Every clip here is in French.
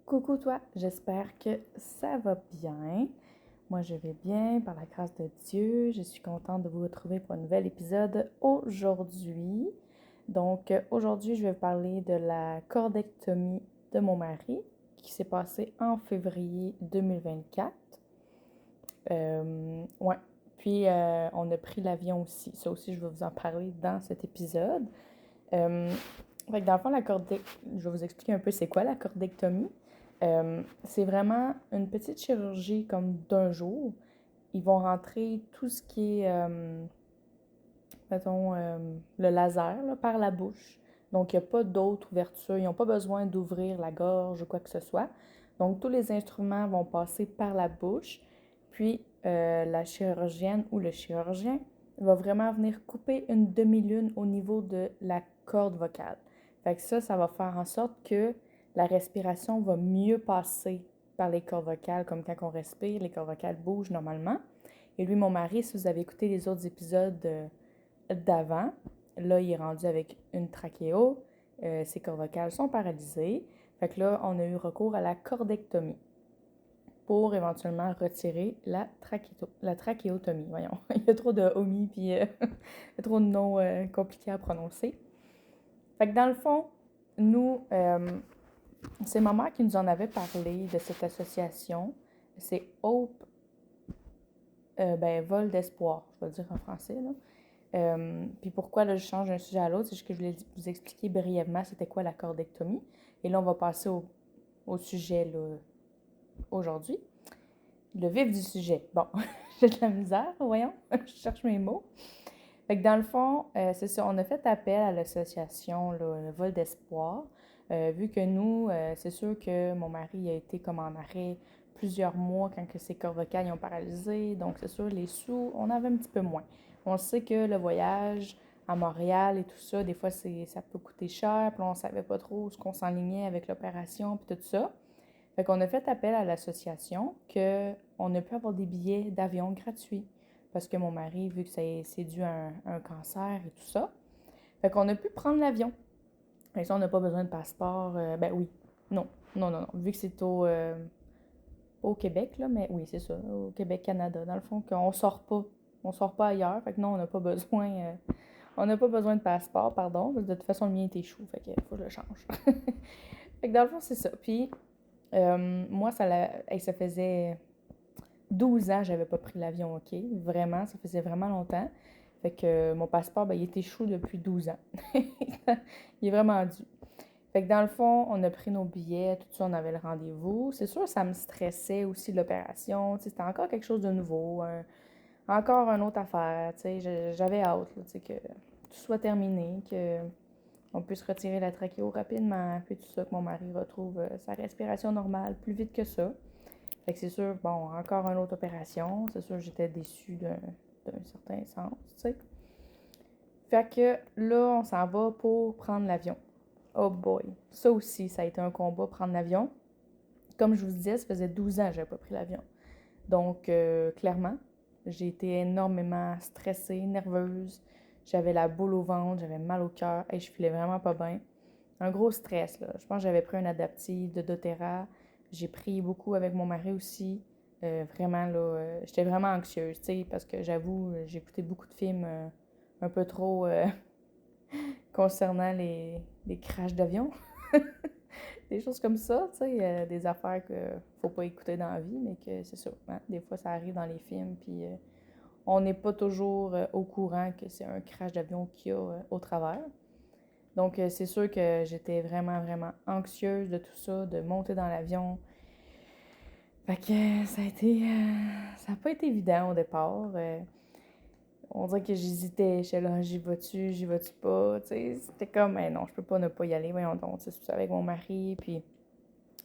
Coucou toi, j'espère que ça va bien. Moi je vais bien par la grâce de Dieu. Je suis contente de vous retrouver pour un nouvel épisode aujourd'hui. Donc aujourd'hui je vais vous parler de la cordectomie de mon mari qui s'est passée en février 2024. Ouais. Puis on a pris l'avion aussi. Ça aussi je vais vous en parler dans cet épisode. Euh, Fait que dans le fond, je vais vous expliquer un peu c'est quoi la cordectomie. C'est vraiment une petite chirurgie comme d'un jour. Ils vont rentrer tout ce qui est, mettons, le laser là, par la bouche. Donc, il n'y a pas d'autre ouverture. Ils n'ont pas besoin d'ouvrir la gorge ou quoi que ce soit. Donc, tous les instruments vont passer par la bouche. Puis, la chirurgienne ou le chirurgien va vraiment venir couper une demi-lune au niveau de la corde vocale. Fait que ça va faire en sorte que la respiration va mieux passer par les cordes vocales, comme quand on respire, les cordes vocales bougent normalement. Et lui, mon mari, si vous avez écouté les autres épisodes d'avant, là, il est rendu avec une trachéo, ses cordes vocales sont paralysées. Fait que là, on a eu recours à la cordectomie pour éventuellement retirer la trachéotomie. Voyons, il y a trop de omis puis il y a trop de noms compliqués à prononcer. Fait que dans le fond, nous, c'est ma mère qui nous en avait parlé de cette association. C'est Hope, vol d'espoir, je vais le dire en français, là. Puis pourquoi là, je change d'un sujet à l'autre, c'est juste que je voulais vous expliquer brièvement c'était quoi la cordectomie. Et là, on va passer au sujet là, aujourd'hui. Le vif du sujet. Bon, j'ai de la misère, voyons, je cherche mes mots. Fait que dans le fond, c'est ça, on a fait appel à l'association là, Vol d'Espoir, vu que nous, c'est sûr que mon mari a été comme en arrêt plusieurs mois quand que ses cordes vocales ont paralysé, donc c'est sûr, les sous, on avait un petit peu moins. On sait que le voyage à Montréal et tout ça, des fois, ça peut coûter cher, puis on savait pas trop ce qu'on s'enlignait avec l'opération, puis tout ça. Fait qu'on a fait appel à l'association qu'on a pu avoir des billets d'avion gratuits parce que mon mari, vu que c'est dû à un cancer et tout ça, fait qu'on a pu prendre l'avion. Et ça, on n'a pas besoin de passeport. Ben oui. Non. Non, non, non. Vu que c'est au Québec, là, mais oui, c'est ça. Au Québec, Canada. Dans le fond, qu'on sort pas. On sort pas ailleurs. Fait que non, on n'a pas besoin. On n'a pas besoin de passeport, pardon. Parce que de toute façon, le mien était chou. Fait que faut que je le change. Fait que dans le fond, c'est ça. Puis, moi, ça faisait 12 ans que j'avais pas pris l'avion, OK? Vraiment, ça faisait vraiment longtemps. Fait que mon passeport, ben, il était chou depuis 12 ans. Il est vraiment dû. Fait que dans le fond, on a pris nos billets, tout ça, on avait le rendez-vous. C'est sûr, ça me stressait aussi l'opération. C'était encore quelque chose de nouveau, encore une autre affaire. J'avais hâte que tout soit terminé, qu'on puisse retirer la trachéo rapidement, puis tout ça, que mon mari retrouve sa respiration normale plus vite que ça. Fait que c'est sûr, bon, encore une autre opération. C'est sûr, j'étais déçue d'un certain sens, tu sais. Fait que là, on s'en va pour prendre l'avion. Oh boy. Ça aussi, ça a été un combat, prendre l'avion. Comme je vous disais, ça faisait 12 ans que j'avais pas pris l'avion. Donc, clairement, j'ai été énormément stressée, nerveuse. J'avais la boule au ventre, j'avais mal au cœur et je filais vraiment pas bien. Un gros stress, là. Je pense que j'avais pris un adaptif de doTERRA. J'ai pris beaucoup avec mon mari aussi. Vraiment, là, j'étais vraiment anxieuse, tu sais, parce que j'avoue, j'ai écouté beaucoup de films un peu trop concernant les crashs d'avion. Des choses comme ça, tu sais, des affaires que faut pas écouter dans la vie, mais que c'est ça. Hein? Des fois, ça arrive dans les films, puis on n'est pas toujours au courant que c'est un crash d'avion qu'il y a au travers. Donc, c'est sûr que j'étais vraiment, vraiment anxieuse de tout ça, de monter dans l'avion. Fait que ça n'a pas été évident au départ. On dirait que j'hésitais, j'étais là, j'y vas-tu pas, tu sais. C'était comme, mais non, je peux pas ne pas y aller, voyons donc, c'est ça avec mon mari, puis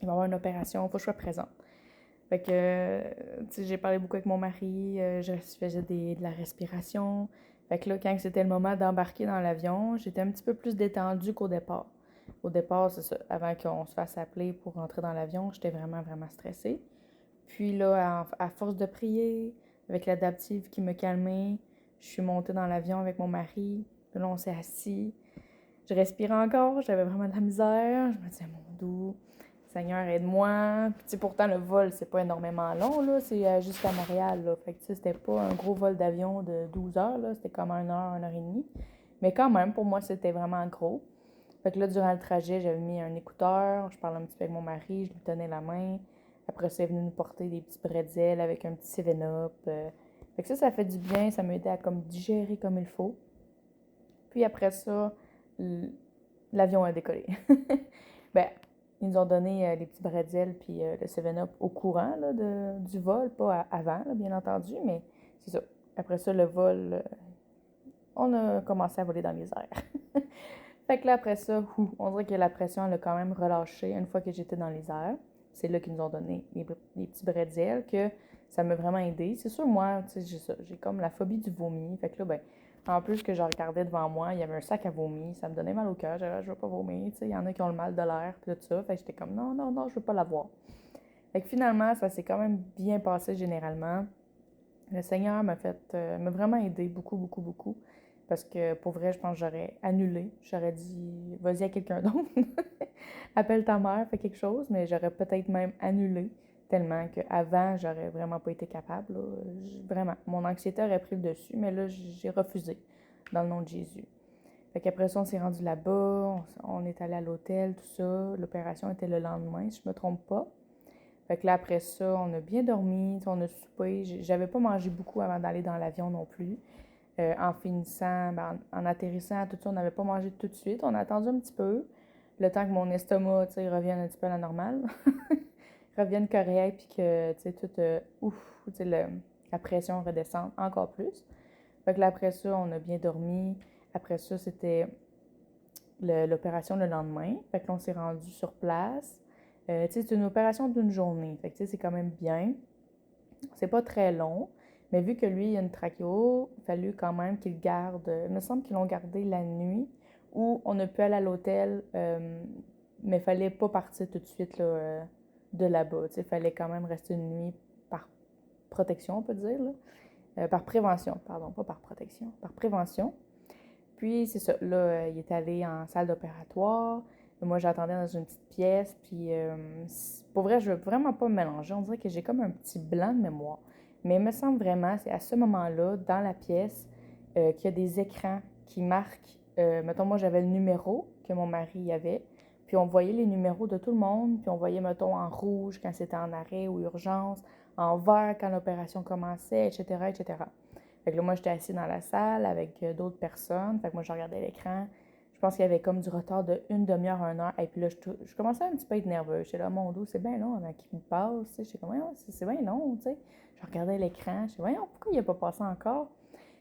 il va y avoir une opération, faut que je sois présente. Fait que, tu sais, j'ai parlé beaucoup avec mon mari, je faisais de la respiration. Fait que là, quand c'était le moment d'embarquer dans l'avion, j'étais un petit peu plus détendue qu'au départ. Au départ, c'est ça, avant qu'on se fasse appeler pour rentrer dans l'avion, j'étais vraiment, vraiment stressée. Puis là, à force de prier, avec l'adaptive qui me calmait, je suis montée dans l'avion avec mon mari. Puis là, on s'est assis. Je respirais encore, j'avais vraiment de la misère. Je me disais, mon dos, Seigneur, aide-moi. Puis, tu sais, pourtant, le vol, c'est pas énormément long, là. C'est jusqu'à Montréal, là. Fait que, tu sais, c'était pas un gros vol d'avion de 12 heures, là. C'était comme 1 heure et demie. Mais quand même, pour moi, c'était vraiment gros. Fait que là, durant le trajet, j'avais mis un écouteur. Je parlais un petit peu avec mon mari. Je lui tenais la main. Après ça, il est venu nous porter des petits bretzels avec un petit 7-Up. Fait que ça fait du bien. Ça m'a aidé à comme digérer comme il faut. Puis après ça, l'avion a décollé. Ben, ils nous ont donné les petits bretzels puis le 7-Up au courant là, du vol, pas avant, là, bien entendu, mais c'est ça. Après ça, le vol, on a commencé à voler dans les airs. Fait que là, après ça, on dirait que la pression, elle a quand même relâché une fois que j'étais dans les airs. C'est là qu'ils nous ont donné les petits bretzels, que ça m'a vraiment aidé. C'est sûr, moi, tu sais, j'ai comme la phobie du vomi. Fait que là, ben, en plus que je regardais devant moi, il y avait un sac à vomi. Ça me donnait mal au cœur. Je veux pas vomir, tu sais. Il y en a qui ont le mal de l'air, puis tout ça. Fait que j'étais comme, non, non, non, je veux pas l'avoir. Fait que finalement, ça s'est quand même bien passé généralement. Le Seigneur m'a vraiment aidé beaucoup, beaucoup, beaucoup. Parce que pour vrai, je pense que j'aurais annulé. J'aurais dit, vas-y à quelqu'un d'autre. Appelle ta mère, fais quelque chose. Mais j'aurais peut-être même annulé. Tellement qu'avant, j'aurais vraiment pas été capable. Là. Vraiment, mon anxiété aurait pris le dessus. Mais là, j'ai refusé. Dans le nom de Jésus. Fait qu'après ça, on s'est rendu là-bas. On est allé à l'hôtel, tout ça. L'opération était le lendemain, si je me trompe pas. Fait que là, après ça, on a bien dormi, on a soupé. J'avais pas mangé beaucoup avant d'aller dans l'avion non plus. En finissant, ben, en atterrissant, tout ça, on n'avait pas mangé tout de suite. On a attendu un petit peu, le temps que mon estomac, tu sais, revienne un petit peu à la normale. Revienne correct, puis que, tu sais, tout, tu sais, la pression redescende encore plus. Fait que là, après ça, on a bien dormi. Après ça, c'était l'opération le lendemain. Fait que là, on s'est rendu sur place. Tu sais, c'est une opération d'une journée. Fait que, tu sais, c'est quand même bien. C'est pas très long. Mais vu que lui, il a une trachéo, il a fallu quand même qu'il garde. Il me semble qu'ils l'ont gardé la nuit. Ou on a pu aller à l'hôtel, mais il fallait pas partir tout de suite là, de là-bas. Il fallait quand même rester une nuit par protection, on peut dire. Là. Par prévention, pardon, pas par protection, par prévention. Puis, c'est ça. Là, il est allé en salle d'opératoire. Moi, j'attendais dans une petite pièce. Puis, pour vrai, je veux vraiment pas me mélanger. On dirait que j'ai comme un petit blanc de mémoire. Mais il me semble vraiment, c'est à ce moment-là, dans la pièce, qu'il y a des écrans qui marquent. Mettons, moi, j'avais le numéro que mon mari y avait. Puis, on voyait les numéros de tout le monde. Puis, on voyait, mettons, en rouge quand c'était en arrêt ou urgence, en vert quand l'opération commençait, etc., etc. Fait que là, moi, j'étais assise dans la salle avec d'autres personnes. Fait que moi, je regardais l'écran. Je pense qu'il y avait comme du retard de une demi-heure à 1 heure. Et puis là, je commençais un petit peu à être nerveuse. J'étais là, mon dos, c'est bien long avant qu'il me passe. J'étais comme, c'est bien long, tu sais. Je regardais l'écran. Je disais, pourquoi il n'a pas passé encore?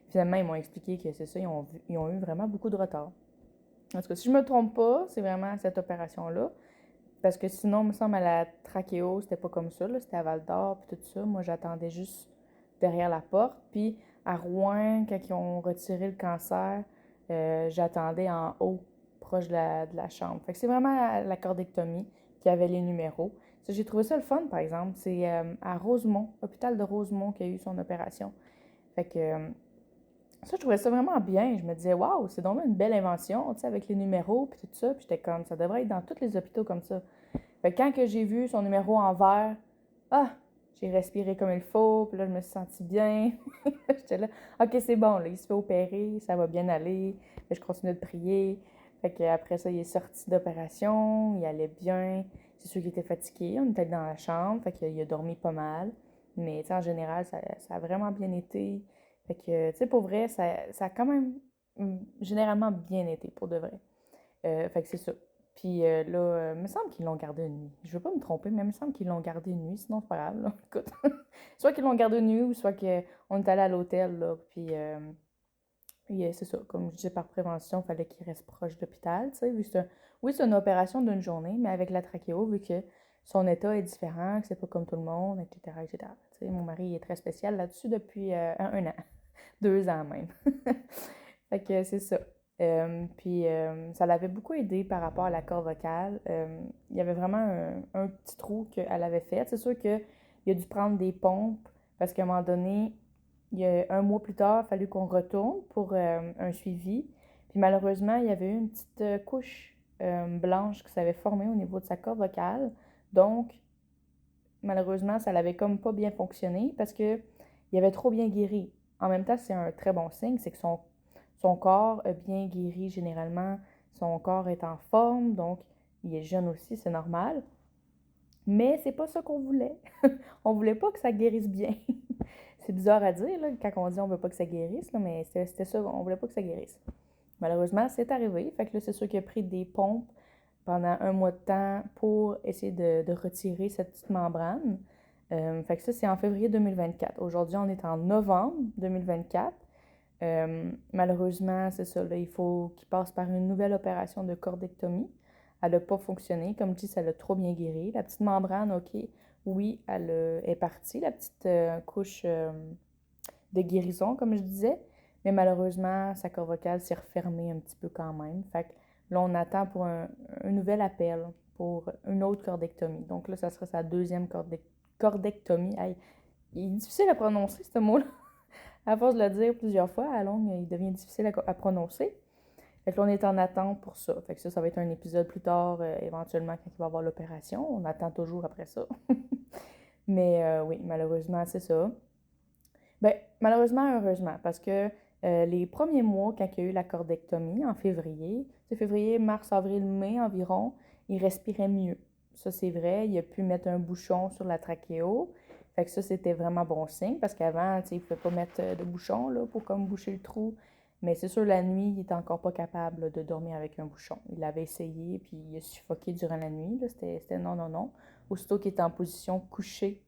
Finalement, ils m'ont expliqué que c'est ça, ils ont eu vraiment beaucoup de retard. En tout cas, si je me trompe pas, c'est vraiment cette opération-là. Parce que sinon, il me semble, à la trachéo, c'était pas comme ça, là. C'était à Val d'Or, puis tout ça. Moi, j'attendais juste derrière la porte. Puis à Rouen, quand ils ont retiré le cancer, j'attendais en haut, proche de la chambre. Fait que c'est vraiment la cordectomie qui avait les numéros. Ça, j'ai trouvé ça le fun, par exemple. C'est à Rosemont, hôpital de Rosemont, qui a eu son opération. Fait que ça, je trouvais ça vraiment bien. Je me disais, waouh, c'est donc une belle invention, tu sais, avec les numéros, puis tout ça. Puis j'étais comme, ça devrait être dans tous les hôpitaux comme ça. Fait que quand que j'ai vu son numéro en vert, ah, j'ai respiré comme il faut, puis là, je me suis sentie bien. J'étais là, OK, c'est bon, là, il se fait opérer, ça va bien aller. Puis je continue de prier. Fait que après ça, il est sorti d'opération, il allait bien. C'est sûr qu'il était fatigué, on était dans la chambre, fait qu'il a dormi pas mal. Mais, tu sais, en général, ça a vraiment bien été. Fait que, tu sais, pour vrai, ça a quand même généralement bien été, pour de vrai. Fait que c'est ça. Puis là, il me semble qu'ils l'ont gardé une nuit. Je veux pas me tromper, mais il me semble qu'ils l'ont gardé une nuit, sinon c'est pas grave, là. Écoute, soit qu'ils l'ont gardé une nuit ou soit qu'on est allé à l'hôtel, là. Puis c'est ça, comme je disais, par prévention, il fallait qu'il reste proche de l'hôpital, tu sais, vu que oui, c'est une opération d'une journée, mais avec la trachéo, vu que son état est différent, que c'est pas comme tout le monde, etc., etc. Tu sais, mon mari est très spécial là-dessus depuis un an, 2 ans même. Fait que c'est ça. Puis ça l'avait beaucoup aidé par rapport à la corde vocale. Il y avait vraiment un petit trou qu'elle avait fait. C'est sûr qu'il a dû prendre des pompes parce qu'à un moment donné, il y a 1 mois plus tard, il a fallu qu'on retourne pour un suivi. Puis malheureusement, il y avait eu une petite couche blanche qui s'avait formée au niveau de sa corde vocale. Donc, malheureusement, ça n'avait comme pas bien fonctionné parce qu'il avait trop bien guéri. En même temps, c'est un très bon signe, c'est que son corps a bien guéri généralement. Son corps est en forme, donc il est jeune aussi, c'est normal. Mais c'est pas ça qu'on voulait. On voulait pas que ça guérisse bien. C'est bizarre à dire, là, quand on dit on veut pas que ça guérisse, là, mais c'était ça, on voulait pas que ça guérisse. Malheureusement, c'est arrivé. Fait que là, c'est sûr qu'il a pris des pompes pendant un mois de temps pour essayer de retirer cette petite membrane. Fait que ça, c'est en février 2024. Aujourd'hui, on est en novembre 2024. Malheureusement, c'est ça, là, il faut qu'il passe par une nouvelle opération de cordectomie. Elle n'a pas fonctionné. Comme je dis, ça l'a trop bien guéri. La petite membrane, OK, oui, elle est partie, la petite couche de guérison, comme je disais. Mais malheureusement, sa corde vocale s'est refermée un petit peu quand même. Fait que là, on attend pour un nouvel appel pour une autre cordectomie. Donc là, ça serait sa deuxième cordectomie. Hey, il est difficile à prononcer, ce mot-là. À force de le dire plusieurs fois, à longue, il devient difficile à prononcer. Fait que là, on est en attente pour ça. Fait que ça va être un épisode plus tard, éventuellement, quand il va y avoir l'opération. On attend toujours après ça. Mais oui, malheureusement, c'est ça. Ben, malheureusement, heureusement, parce que les premiers mois, quand il y a eu la cordectomie, en février, c'est février, mars, avril, mai environ, il respirait mieux. Ça, c'est vrai. Il a pu mettre un bouchon sur la trachéo. Fait que ça, c'était vraiment bon signe, parce qu'avant, tu sais, il ne pouvait pas mettre de bouchon, là, pour comme boucher le trou. Mais c'est sûr, la nuit, il n'était encore pas capable là, de dormir avec un bouchon. Il avait essayé, puis il a suffoqué durant la nuit. C'était non, non, non. Aussitôt qu'il était en position couchée,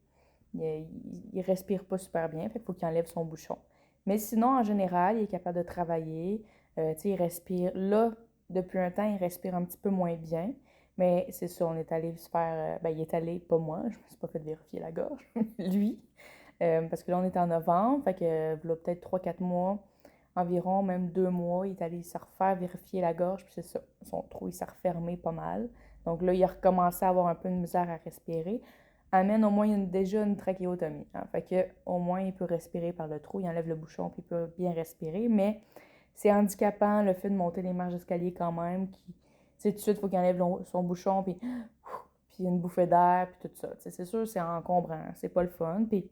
il respire pas super bien, fait qu'il faut qu'il enlève son bouchon. Mais sinon, en général, il est capable de travailler. Tu sais, il respire. Là, depuis un temps, il respire un petit peu moins bien. Mais c'est ça, on est allé se faire. Ben, il est allé, pas moi, je me suis pas fait vérifier la gorge, lui. Parce que là, on est en novembre, fait que là, peut-être 3-4 mois environ, même 2 mois, il est allé se refaire vérifier la gorge, puis c'est ça, son trou, il s'est refermé pas mal. Donc là, il a recommencé à avoir un peu de misère à respirer. Amène au moins déjà une trachéotomie. Hein. Fait que au moins, il peut respirer par le trou, il enlève le bouchon, puis il peut bien respirer, mais c'est handicapant le fait de monter les marches d'escalier quand même, qui, tu sais, tout de suite, il faut qu'il enlève son bouchon, puis une bouffée d'air, puis tout ça. Tu sais, c'est sûr, c'est encombrant, c'est pas le fun, puis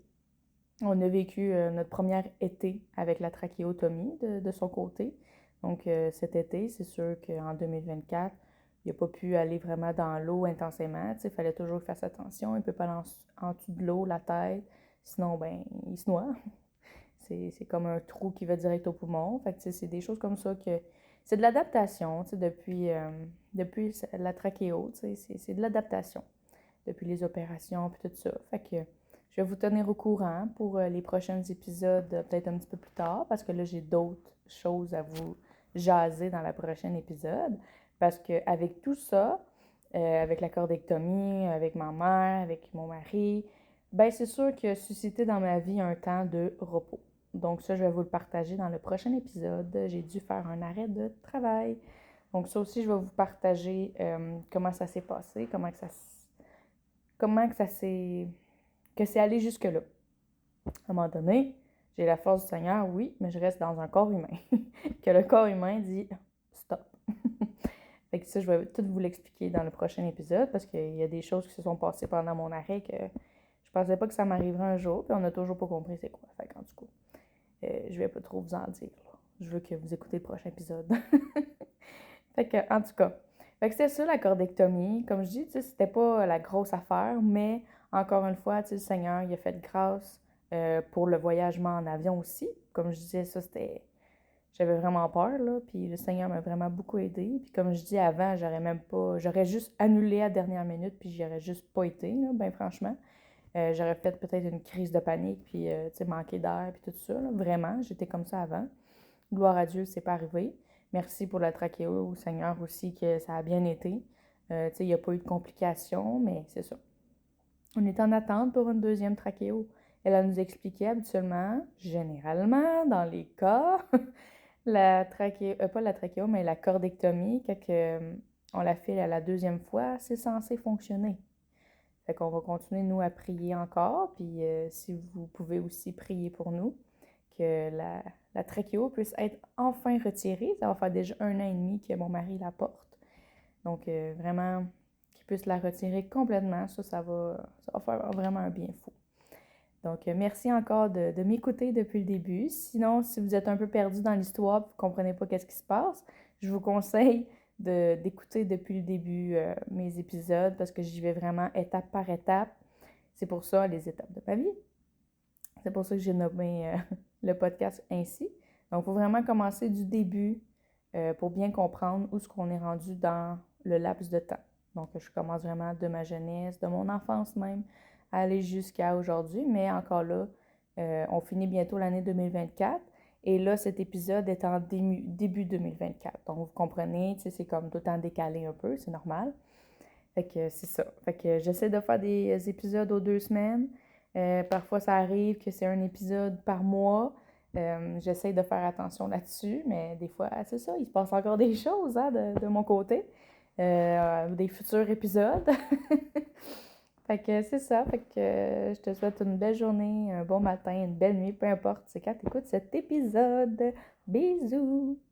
on a vécu notre premier été avec la trachéotomie de son côté. Donc cet été, c'est sûr qu'en 2024, il n'a pas pu aller vraiment dans l'eau intensément. Il fallait toujours qu'il fasse attention. Il ne peut pas aller en dessous de l'eau, la tête. Sinon, ben, il se noie. C'est comme un trou qui va direct au poumon. Fait que c'est des choses comme ça que... C'est de l'adaptation, depuis la trachéo, c'est de l'adaptation. Depuis les opérations, puis tout ça. Fait que je vais vous tenir au courant pour les prochains épisodes, peut-être un petit peu plus tard, parce que là, j'ai d'autres choses à vous jaser dans le prochain épisode. Parce qu'avec tout ça, avec la cordectomie, avec ma mère, avec mon mari, ben c'est sûr qu'il a suscité dans ma vie un temps de repos. Donc ça, je vais vous le partager dans le prochain épisode. J'ai dû faire un arrêt de travail. Donc ça aussi, je vais vous partager comment ça s'est passé, comment que ça s'est que c'est allé jusque-là. À un moment donné, j'ai la force du Seigneur, oui, mais je reste dans un corps humain. Que le corps humain dit stop. Fait que ça, je vais tout vous l'expliquer dans le prochain épisode parce qu'il y a des choses qui se sont passées pendant mon arrêt que je pensais pas que ça m'arriverait un jour, puis on n'a toujours pas compris c'est quoi. Fait qu'en tout cas, je vais pas trop vous en dire. Là. Je veux que vous écoutez le prochain épisode. Fait que, en tout cas, fait que c'était ça la cordectomie. Comme je dis, c'était pas la grosse affaire, mais encore une fois, le Seigneur, il a fait grâce pour le voyagement en avion aussi. Comme je disais, ça, c'était... J'avais vraiment peur, là, puis le Seigneur m'a vraiment beaucoup aidé. Puis comme je dis avant, j'aurais même pas... J'aurais juste annulé à la dernière minute, puis j'y aurais juste pas été, là, ben franchement. J'aurais fait peut-être une crise de panique, puis, tu sais, manquer d'air, puis tout ça, là. Vraiment, j'étais comme ça avant. Gloire à Dieu, c'est pas arrivé. Merci pour la trachéo, Seigneur aussi, que ça a bien été. Tu sais, il n'y a pas eu de complications, mais c'est ça. On est en attente pour une deuxième trachéo. Elle a nous expliqué habituellement, généralement, dans les cas, la trachéo, pas la trachéo, mais la cordectomie, quand on la fait à la deuxième fois, c'est censé fonctionner. Fait qu'on va continuer, nous, à prier encore, puis si vous pouvez aussi prier pour nous, que la trachéo puisse être enfin retirée. Ça va faire déjà 1 an et demi que mon mari la porte. Donc, vraiment, qu'ils puissent la retirer complètement. Ça va faire vraiment un bien fou. Donc, merci encore de m'écouter depuis le début. Sinon, si vous êtes un peu perdu dans l'histoire et vous ne comprenez pas qu'est-ce qui se passe, je vous conseille d'écouter depuis le début mes épisodes parce que j'y vais vraiment étape par étape. C'est pour ça les étapes de ma vie. C'est pour ça que j'ai nommé le podcast ainsi. Donc, il faut vraiment commencer du début pour bien comprendre où est-ce qu'on est rendu dans le laps de temps. Donc, je commence vraiment de ma jeunesse, de mon enfance même, à aller jusqu'à aujourd'hui. Mais encore là, on finit bientôt l'année 2024. Et là, cet épisode est en début 2024. Donc, vous comprenez, c'est comme tout le temps décalé un peu, c'est normal. Fait que c'est ça. Fait que j'essaie de faire des épisodes aux 2 semaines. Parfois, ça arrive que c'est un épisode par mois. J'essaie de faire attention là-dessus, mais des fois, c'est ça, il se passe encore des choses hein, de mon côté. Des futurs épisodes. Fait que c'est ça. Fait que je te souhaite une belle journée, un bon matin, une belle nuit, peu importe c'est quand tu écoutes cet épisode. Bisous!